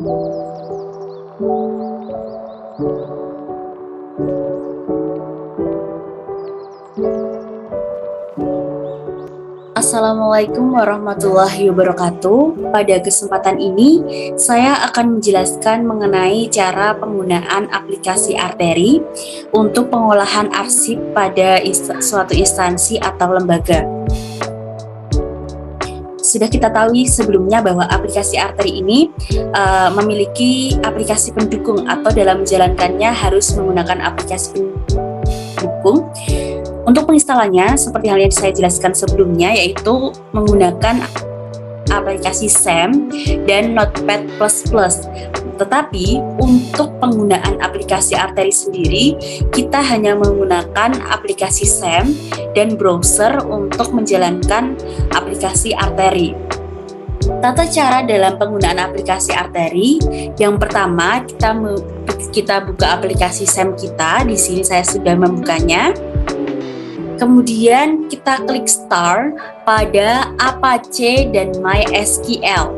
Assalamualaikum warahmatullahi wabarakatuh. Pada kesempatan ini, saya akan menjelaskan mengenai cara penggunaan aplikasi Arteri untuk pengolahan arsip pada suatu instansi atau lembaga. Sudah kita tahu sebelumnya bahwa aplikasi Arteri ini memiliki aplikasi pendukung, atau dalam menjalankannya harus menggunakan aplikasi pendukung. Untuk penginstalannya, seperti hal yang saya jelaskan sebelumnya, yaitu menggunakan aplikasi SAM dan Notepad++. Tetapi untuk penggunaan aplikasi Arteri sendiri, kita hanya menggunakan aplikasi SAM dan browser untuk menjalankan aplikasi Arteri. Tata cara dalam penggunaan aplikasi Arteri, yang pertama kita buka aplikasi SAM kita. Di sini saya sudah membukanya. Kemudian kita klik Start pada Apache dan MySQL.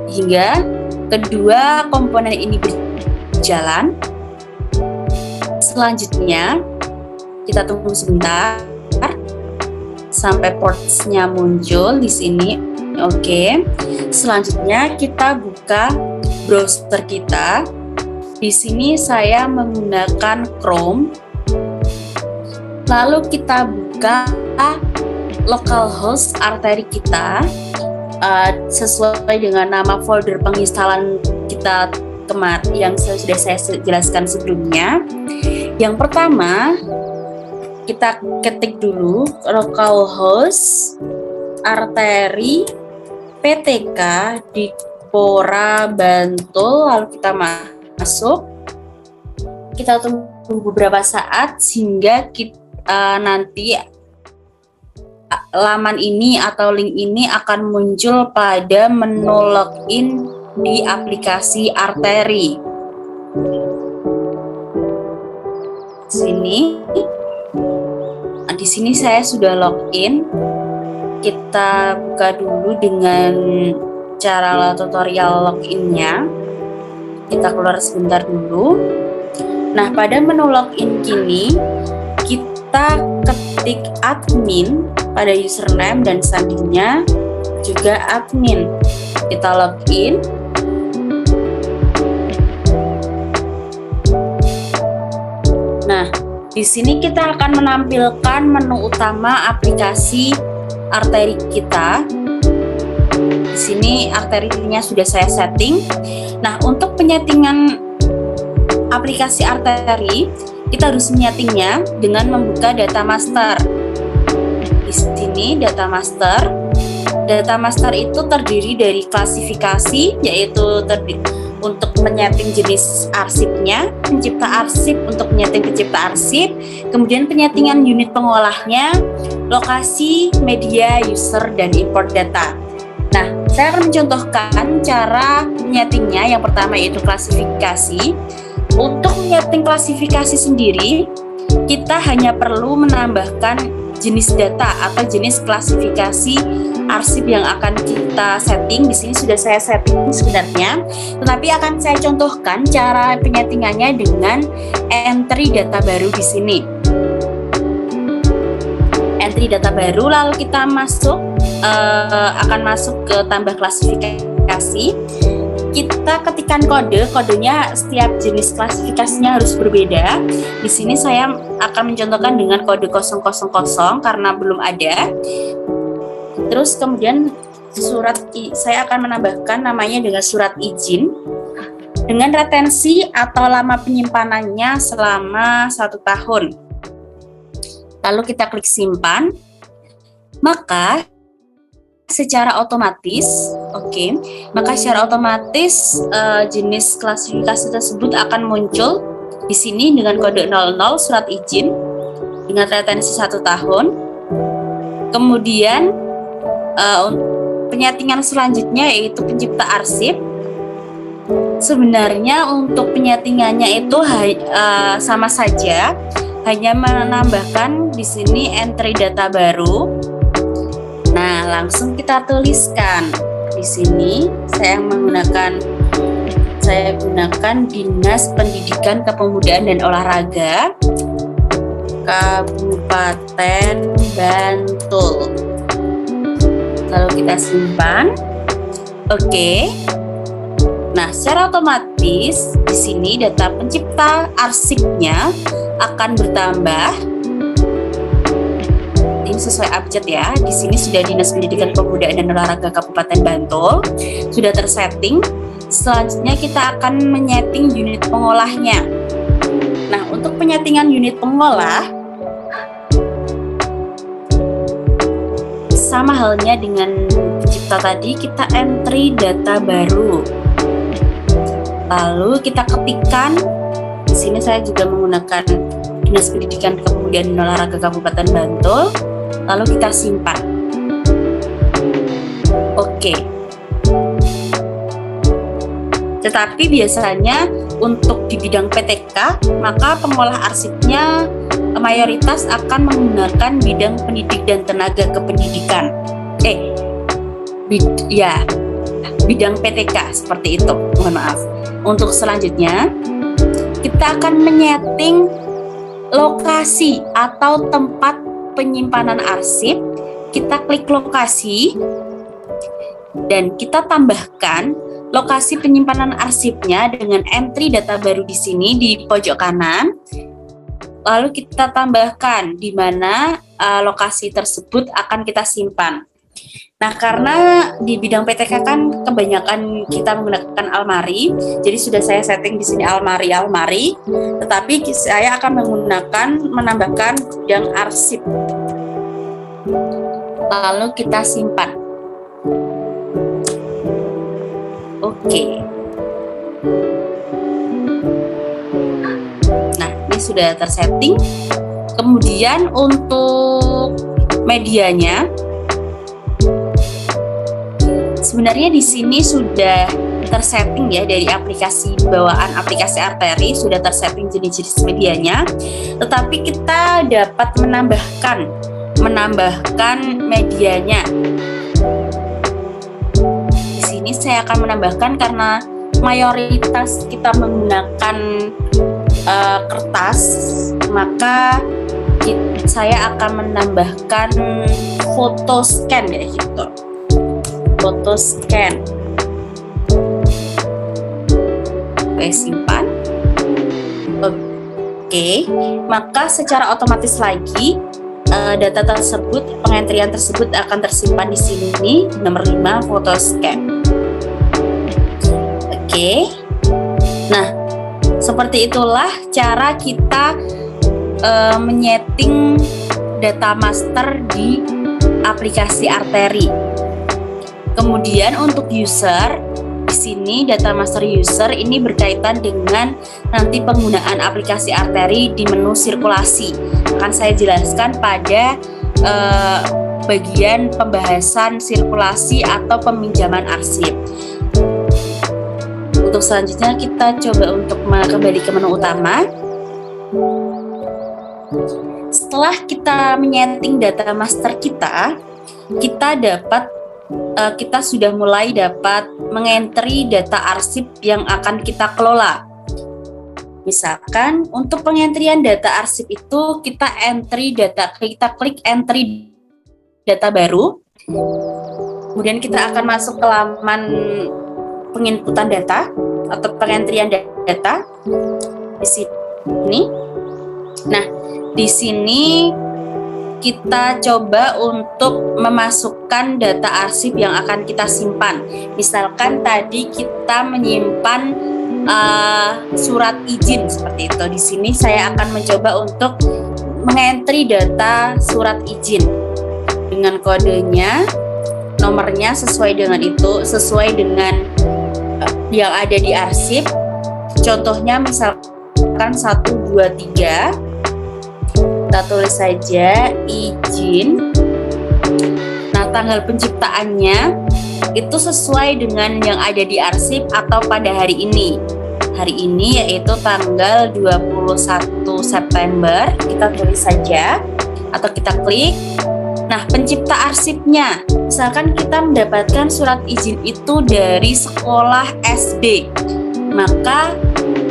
Hingga kedua komponen ini berjalan. Selanjutnya kita tunggu sebentar sampai ports-nya muncul di sini. Oke. Selanjutnya kita buka browser kita. Di sini saya menggunakan Chrome. Lalu kita buka localhost Arteri kita sesuai dengan nama folder penginstalan kita yang sudah saya jelaskan sebelumnya. Yang pertama, kita ketik dulu localhost Arteri PTK di Pora Bantul, lalu kita masuk. Kita tunggu beberapa saat sehingga nanti laman ini atau link ini akan muncul pada menu login di aplikasi Arteri. Di sini saya sudah login. Kita buka dulu dengan cara tutorial loginnya. Kita keluar sebentar dulu. Nah, pada menu login kini kita ketik admin pada username dan sandinya juga admin. Kita login. Nah, di sini kita akan menampilkan menu utama aplikasi Arteri kita. Di sini Arterinya sudah saya setting. Nah, untuk penyetingan aplikasi Arteri, kita harus menyetingnya dengan membuka data master. Di sini data master. Data master itu terdiri dari klasifikasi, yaitu untuk menyeting jenis arsipnya, pencipta arsip untuk menyeting pencipta arsip, kemudian penyetingan unit pengolahnya, lokasi, media, user, dan import data. Nah, saya akan mencontohkan cara menyetingnya. Yang pertama yaitu klasifikasi. Untuk menyeting klasifikasi sendiri, kita hanya perlu menambahkan jenis data atau jenis klasifikasi arsip yang akan kita setting. Di sini sudah saya setting sebenarnya, tetapi akan saya contohkan cara penyetingannya dengan entry data baru di sini. Entry data baru, lalu kita akan masuk ke tambah klasifikasi. Kita ketikkan kodenya setiap jenis klasifikasinya harus berbeda. Di sini saya akan mencontohkan dengan kode 000 karena belum ada. Terus kemudian saya akan menambahkan namanya dengan surat izin dengan retensi atau lama penyimpanannya selama 1 tahun. Lalu kita klik simpan. Maka secara otomatis jenis klasifikasi tersebut akan muncul di sini dengan kode 00 surat izin dengan retensi 1 tahun. Kemudian penyetingan selanjutnya yaitu pencipta arsip. Sebenarnya untuk penyetingannya itu sama saja, hanya menambahkan di sini entry data baru. Nah, langsung kita tuliskan di sini saya gunakan Dinas Pendidikan Kepemudaan dan Olahraga Kabupaten Bantul. Lalu kita simpan. Oke. Nah, secara otomatis di sini data pencipta arsipnya akan bertambah. Ini sesuai abjad ya. Di sini sudah Dinas Pendidikan Kepemudaan dan Olahraga Kabupaten Bantul sudah tersetting. Selanjutnya kita akan menyeting unit pengolahnya. Nah, untuk penyetingan unit pengolah sama halnya dengan pencipta tadi, kita entry data baru. Lalu kita ketikkan. Di sini saya juga menggunakan Dinas Pendidikan Kepemudaan dan Olahraga Kabupaten Bantul. Lalu kita simpan. Oke. Tetapi biasanya untuk di bidang PTK, maka pengolah arsipnya mayoritas akan menggunakan bidang pendidik dan tenaga kependidikan. Bidang PTK seperti itu. Mohon maaf. Untuk selanjutnya, kita akan menyeting lokasi atau tempat penyimpanan arsip. Kita klik lokasi dan kita tambahkan lokasi penyimpanan arsipnya dengan entry data baru di sini di pojok kanan. Lalu kita tambahkan di mana lokasi tersebut akan kita simpan. Nah, karena di bidang PTK kan kebanyakan kita menggunakan almari, jadi sudah saya setting di sini almari. Tetapi saya akan menambahkan gudang arsip. Lalu kita simpan. Oke. Nah, ini sudah tersetting. Kemudian untuk medianya, sebenarnya di sini sudah tersetting ya, dari aplikasi bawaan aplikasi Arteri sudah tersetting jenis-jenis medianya. Tetapi kita dapat menambahkan medianya. Ini saya akan menambahkan karena mayoritas kita menggunakan kertas, maka saya akan menambahkan foto scan ya gitu. Foto scan. Oke, simpan. Oke, maka secara otomatis lagi data tersebut, pengentrian tersebut akan tersimpan di sini nomor 5 foto scan. Oke. Nah, seperti itulah cara kita menyeting data master di aplikasi Arteri. Kemudian untuk user, di sini data master user ini berkaitan dengan nanti penggunaan aplikasi Arteri di menu sirkulasi. Akan saya jelaskan pada bagian pembahasan sirkulasi atau peminjaman arsip. Untuk selanjutnya kita coba untuk kembali ke menu utama. Setelah kita menyeting data master kita sudah mulai dapat mengentry data arsip yang akan kita kelola. Misalkan untuk pengentrian data arsip itu kita klik entry data baru. Kemudian kita akan masuk ke laman penginputan data atau pengentrian data di sini. Nah, di sini kita coba untuk memasukkan data arsip yang akan kita simpan. Misalkan tadi kita menyimpan surat izin seperti itu. Di sini saya akan mencoba untuk mengentry data surat izin dengan kodenya, nomornya sesuai dengan yang ada di arsip. Contohnya misalkan 1, 2, 3. Kita tulis saja izin. Nah, tanggal penciptaannya itu sesuai dengan yang ada di arsip atau pada hari ini. Hari ini yaitu tanggal 21 September. Kita tulis saja atau kita klik. Nah, pencipta arsipnya, misalkan kita mendapatkan surat izin itu dari sekolah SD, maka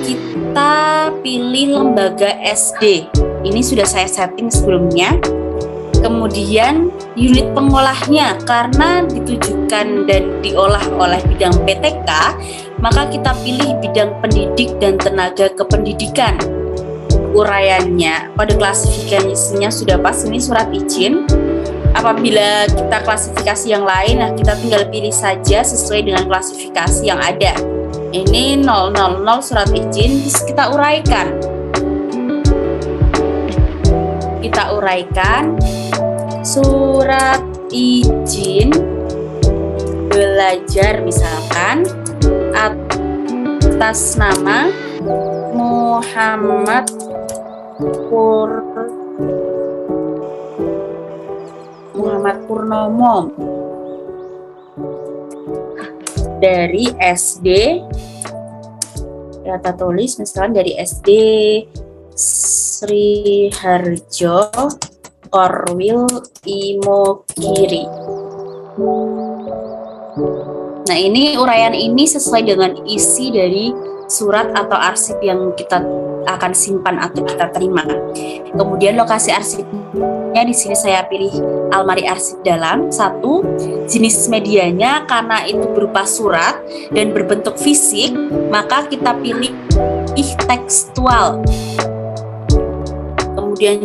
kita pilih lembaga SD. Ini sudah saya setting sebelumnya. Kemudian unit pengolahnya, karena ditujukan dan diolah oleh bidang PTK, maka kita pilih bidang pendidik dan tenaga kependidikan. Uraiannya pada klasifikasinya sudah pas, ini surat izin. Apabila kita klasifikasi yang lain, nah kita tinggal pilih saja sesuai dengan klasifikasi yang ada. Ini 000 surat izin, kita uraikan. Kita uraikan surat izin belajar misalkan atas nama Muhammad Purnomo dari SD, data tulis misalnya dari SD Sri Harjo Korwil Imogiri. Nah, ini uraian ini sesuai dengan isi dari surat atau arsip yang kita akan simpan atau kita terima. Kemudian lokasi arsipnya di sini saya pilih almari arsip dalam. 1, jenis medianya karena itu berupa surat dan berbentuk fisik, maka kita pilih tekstual. Kemudian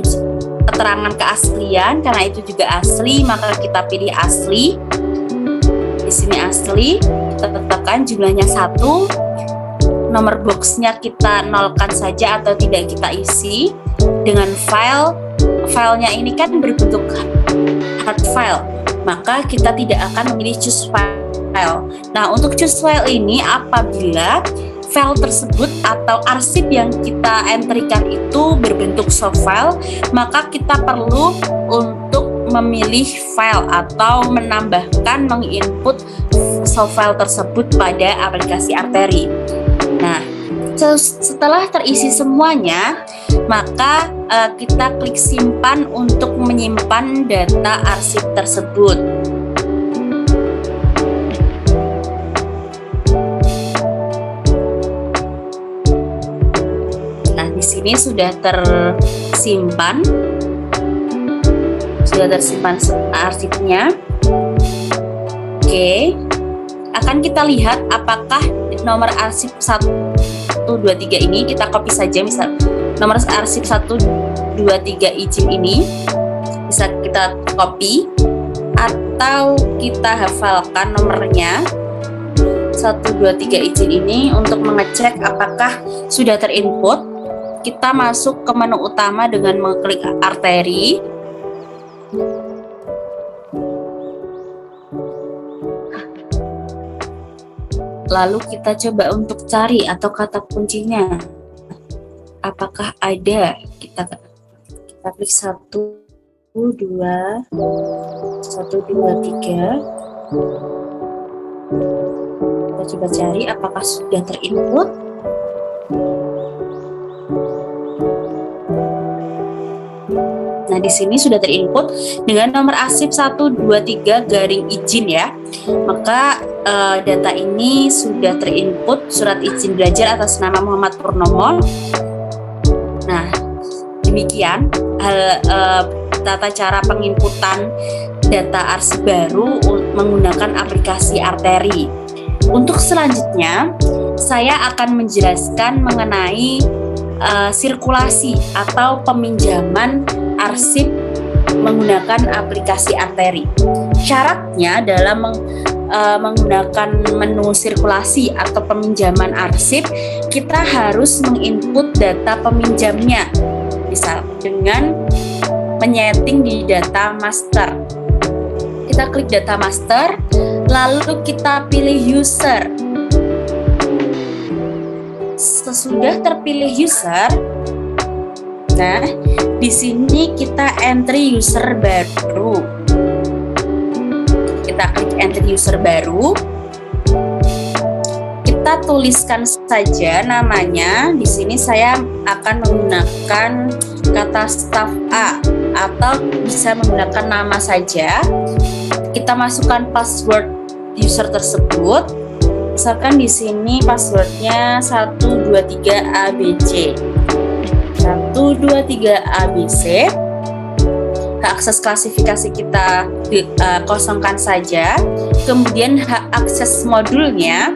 keterangan keaslian, karena itu juga asli, maka kita pilih asli. Di sini asli, kita tetapkan jumlahnya 1. Nomor boxnya kita nolkan saja atau tidak kita isi. Dengan filenya ini kan berbentuk hard file, maka kita tidak akan memilih choose file. Nah, untuk choose file ini apabila file tersebut atau arsip yang kita entrikan itu berbentuk soft file, maka kita perlu untuk memilih file atau menambahkan menginput soft file tersebut pada aplikasi Arteri. Nah, setelah terisi semuanya, maka kita klik simpan untuk menyimpan data arsip tersebut. Nah, di sini sudah tersimpan arsipnya. Oke, akan kita lihat apakah nomor arsip 123 ini, kita copy saja, misal nomor arsip 123 izin ini bisa kita copy atau kita hafalkan nomornya 123 izin ini. Untuk mengecek apakah sudah terinput, kita masuk ke menu utama dengan mengklik Arteri. Lalu kita coba untuk cari atau kata kuncinya apakah ada. Kita klik 1, 2, 3. Kita coba cari apakah sudah terinput. Nah, di sini sudah terinput dengan nomor arsip 123 garing izin ya. Maka data ini sudah terinput, surat izin belajar atas nama Muhammad Purnomo. Nah, demikian tata cara penginputan data arsip baru menggunakan aplikasi Arteri. Untuk selanjutnya, saya akan menjelaskan mengenai sirkulasi atau peminjaman arsip menggunakan aplikasi Arteri. Syaratnya dalam menggunakan menu sirkulasi atau peminjaman arsip, kita harus menginput data peminjamnya, misal dengan menyeting di data master. Kita klik data master, lalu kita pilih user. Sesudah terpilih user, nah di sini kita entry user baru. Kita klik entry user baru. Kita tuliskan saja namanya. Di sini saya akan menggunakan kata staff A. atau bisa menggunakan nama saja. Kita masukkan password user tersebut. Misalkan di sini passwordnya 123 ABC. 123 ABC. Hak akses klasifikasi kita kosongkan saja. Kemudian hak akses modulnya,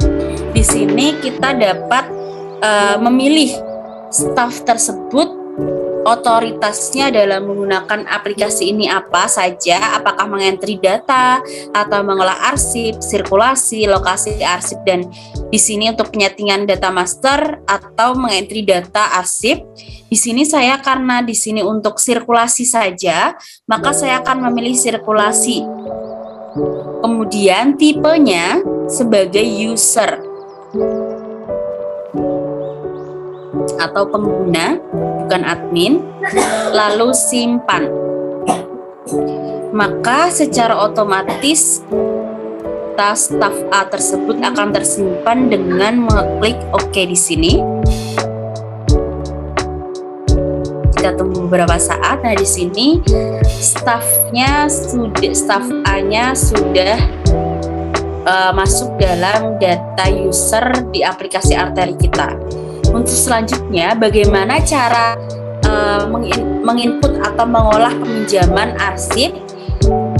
di sini kita dapat memilih staf tersebut otoritasnya dalam menggunakan aplikasi ini apa saja, apakah mengentry data atau mengolah arsip, sirkulasi, lokasi arsip, dan di sini untuk penyetingan data master atau mengentry data arsip. Di sini saya karena di sini untuk sirkulasi saja, maka saya akan memilih sirkulasi. Kemudian tipenya sebagai user atau pengguna, bukan admin, lalu simpan. Maka secara otomatis staf A tersebut akan tersimpan dengan mengeklik OK di sini. Kita tunggu beberapa saat. Nah, di sini staf A-nya sudah masuk dalam data user di aplikasi Arteri kita. Untuk selanjutnya, bagaimana cara menginput atau mengolah peminjaman arsip,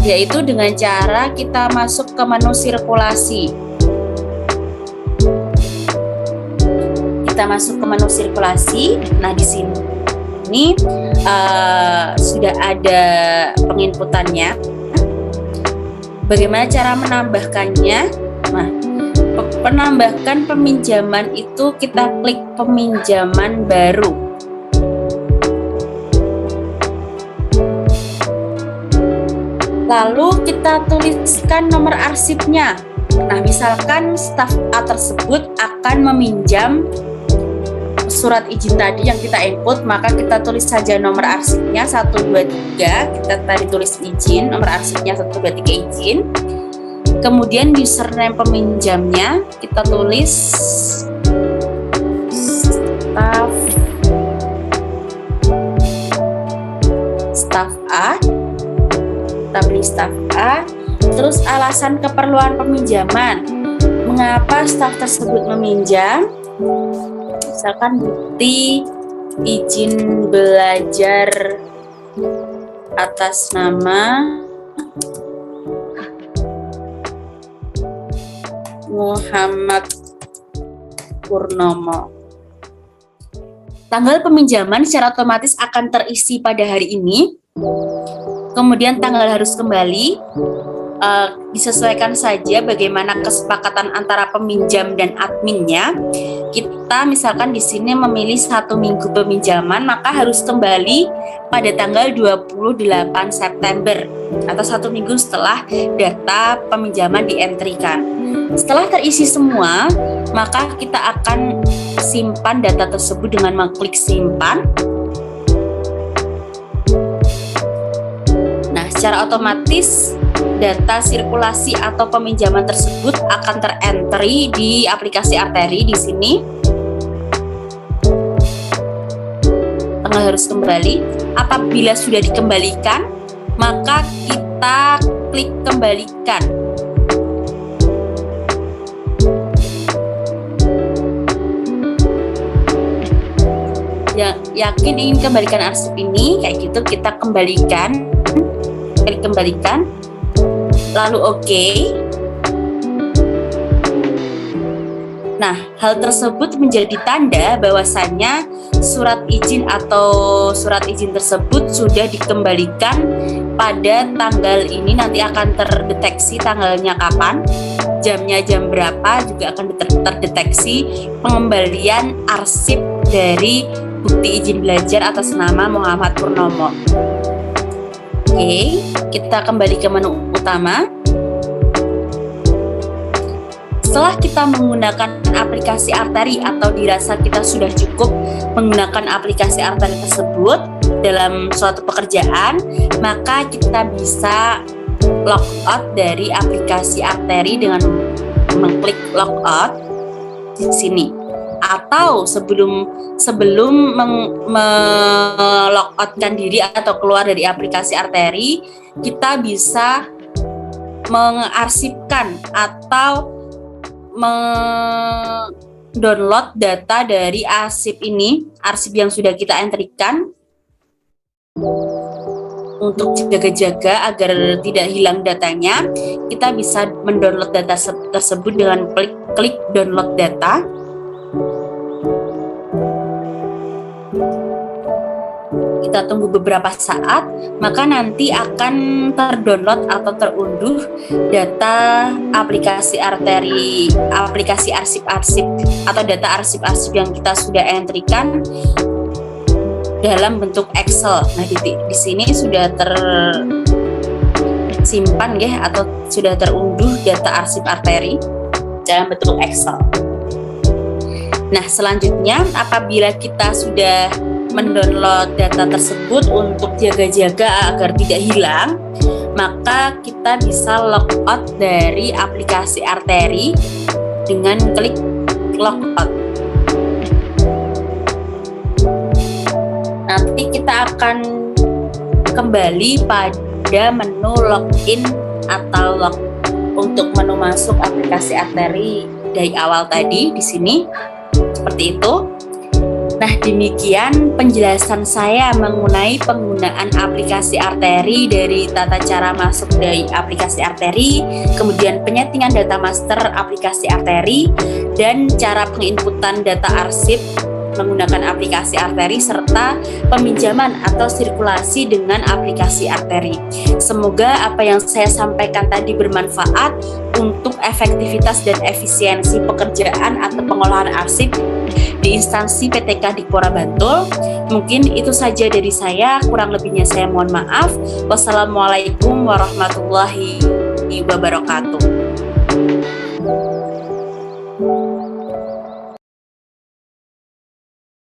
yaitu dengan cara kita masuk ke menu sirkulasi. Kita masuk ke menu sirkulasi. Nah, di sini sudah ada penginputannya. Bagaimana cara menambahkannya? Nah, penambahkan peminjaman itu kita klik peminjaman baru. Lalu kita tuliskan nomor arsipnya. Nah, misalkan staf A tersebut akan meminjam surat izin tadi yang kita input, maka kita tulis saja nomor arsipnya 123. Kita tadi tulis izin, nomor arsipnya 123 izin. Kemudian username peminjamnya kita tulis staf A. Kita beri staf A. Terus alasan keperluan peminjaman. Mengapa staf tersebut meminjam? Misalkan bukti izin belajar atas nama Muhammad Purnomo. Tanggal peminjaman secara otomatis akan terisi pada hari ini. Kemudian tanggal harus kembali. Disesuaikan saja bagaimana kesepakatan antara peminjam dan adminnya. Kita misalkan di sini memilih 1 minggu peminjaman, maka harus kembali pada tanggal 28 September atau 1 minggu setelah data peminjaman dientrikan. Setelah terisi semua, maka kita akan simpan data tersebut dengan mengklik simpan. Nah, secara otomatis data sirkulasi atau peminjaman tersebut akan terentry di aplikasi Arteri di sini. Tanggal harus kembali. Apabila sudah dikembalikan, maka kita klik kembalikan. Yang yakin ingin kembalikan arsip ini, kayak gitu kita kembalikan, klik kembalikan. Lalu OK. Nah, hal tersebut menjadi tanda bahwasannya surat izin atau surat izin tersebut sudah dikembalikan pada tanggal ini. Nanti akan terdeteksi tanggalnya kapan, jamnya jam berapa, juga akan terdeteksi pengembalian arsip dari bukti izin belajar atas nama Muhammad Purnomo. Oke, kita kembali ke menu utama. Setelah kita menggunakan aplikasi Arteri atau dirasa kita sudah cukup menggunakan aplikasi Arteri tersebut dalam suatu pekerjaan, maka kita bisa logout dari aplikasi Arteri dengan mengklik logout di sini atau sebelum melogoutkan diri atau keluar dari aplikasi Arteri, kita bisa mengarsipkan atau download data dari arsip ini, arsip yang sudah kita entrikan, untuk jaga-jaga agar tidak hilang datanya. Kita bisa mendownload data tersebut dengan klik download data. Kita tunggu beberapa saat, maka nanti akan terdownload atau terunduh data aplikasi Arteri, aplikasi arsip-arsip atau data arsip-arsip yang kita sudah entrikan dalam bentuk Excel. Nah, di sini sudah tersimpan ya, atau sudah terunduh data arsip Arteri dalam bentuk Excel. Nah, selanjutnya apabila kita sudah mendownload data tersebut untuk jaga-jaga agar tidak hilang, maka kita bisa logout dari aplikasi Arteri dengan klik logout. Nanti kita akan kembali pada menu login atau untuk menu masuk aplikasi Arteri dari awal tadi di sini seperti itu. Nah, demikian penjelasan saya mengenai penggunaan aplikasi Arteri, dari tata cara masuk dari aplikasi Arteri, kemudian penyetingan data master aplikasi Arteri, dan cara penginputan data arsip menggunakan aplikasi Arteri, serta peminjaman atau sirkulasi dengan aplikasi Arteri. Semoga apa yang saya sampaikan tadi bermanfaat untuk efektivitas dan efisiensi pekerjaan atau pengolahan arsip di instansi PTK Dikpora Bantul. Mungkin itu saja dari saya, kurang lebihnya saya mohon maaf. Wassalamualaikum warahmatullahi wabarakatuh.